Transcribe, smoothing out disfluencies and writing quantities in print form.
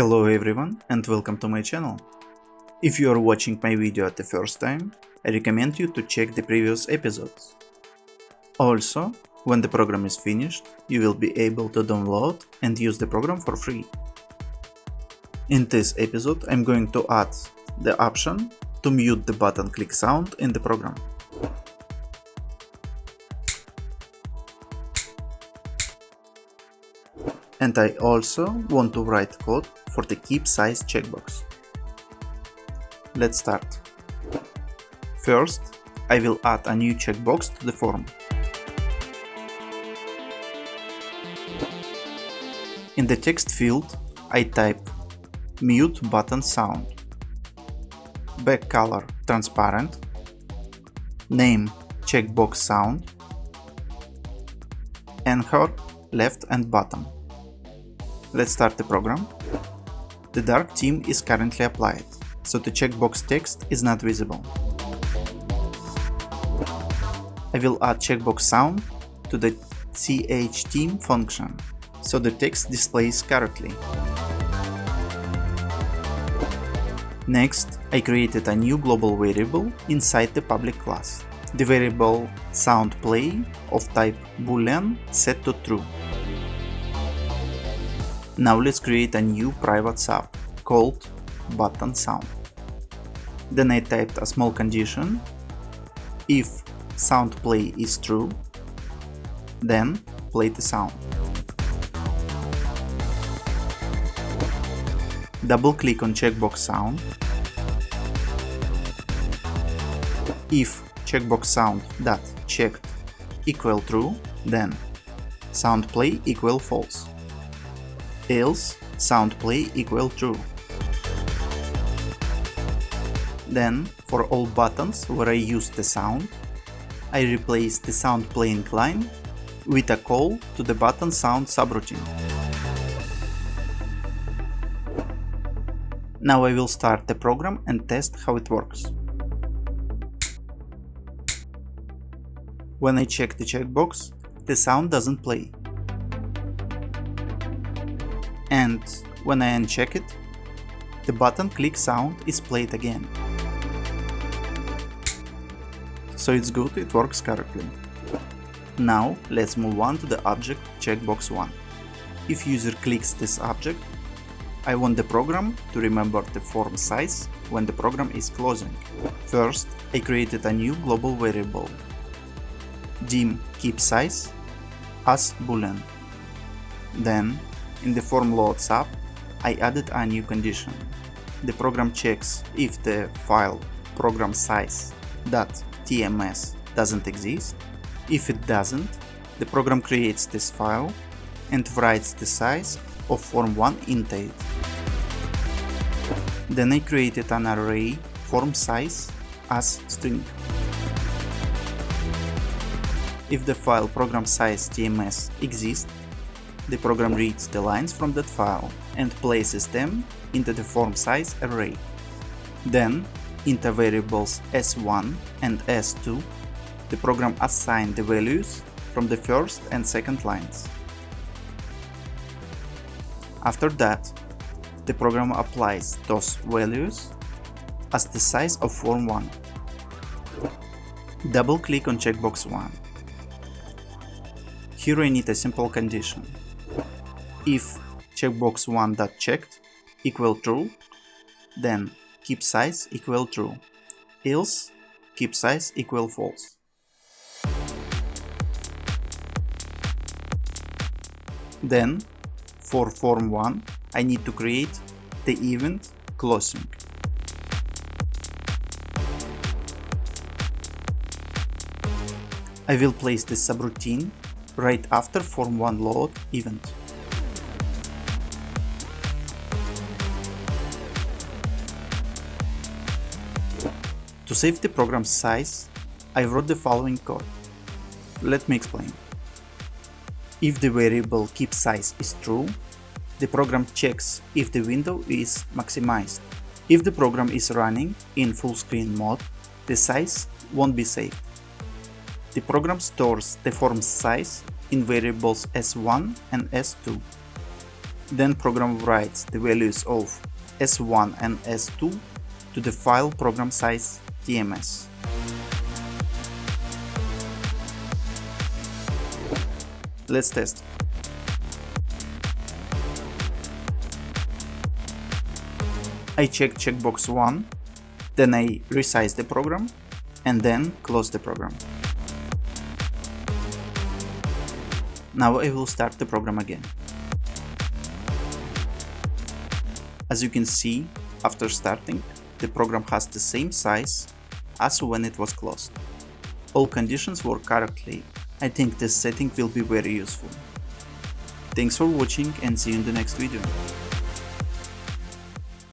Hello everyone and welcome to my channel. If you are watching my video at the first time, I recommend you to check the previous episodes. Also, when the program is finished, you will be able to download and use the program for free. In this episode, I'm going to add the option to mute the button click sound in the program. And I also want to write code for the keep size checkbox. Let's start. First, I will add a new checkbox to the form. In the text field, I type mute button sound, back color transparent, name checkbox sound, anchor left and bottom. Let's start the program. The dark theme is currently applied, so the checkbox text is not visible. I will add checkbox sound to the chtheme function, so the text displays correctly. Next, I created a new global variable inside the public class. The variable soundPlay of type boolean set to true. Now let's create a new private sub called button sound. Then I typed a small condition: if sound play is true, then play the sound. Double click on checkbox sound. If checkbox sound dot checked equal true, then sound play equal false. Else sound play equal true. Then, for all buttons where I use the sound, I replace the sound playing line with a call to the button sound subroutine. Now I will start the program and test how it works. When I check the checkbox, the sound doesn't play. And when I uncheck it, the button click sound is played again. So it's good, it works correctly. Now let's move on to the object checkbox 1. If user clicks this object, I want the program to remember the form size when the program is closing. First, I created a new global variable, dim keep size as boolean. Then, in the form load sub, I added a new condition. The program checks if the file program size.tms doesn't exist. If it doesn't, the program creates this file and writes the size of form1 int 8. Then I created an array form size as string. If the file program size.tms exists, the program reads the lines from that file and places them into the form size array. Then, into variables s1 and s2, the program assigns the values from the first and second lines. After that, the program applies those values as the size of form 1. Double click on checkbox 1. Here I need a simple condition. If checkbox 1.checked equal true, then keep size equal true, else keep size equal false. Then, for form 1, I need to create the event closing. I will place the subroutine right after form 1 load event. To save the program size, I wrote the following code. Let me explain. If the variable keep size is true, the program checks if the window is maximized. If the program is running in full screen mode, the size won't be saved. The program stores the form size in variables s1 and s2. Then program writes the values of S1 and S2 to the file program size TMS. Let's test. I check checkbox 1, then I resize the program, and then close the program. Now I will start the program again. As you can see, after starting, the program has the same size as when it was closed. All conditions work correctly. I think this setting will be very useful. Thanks for watching and see you in the next video.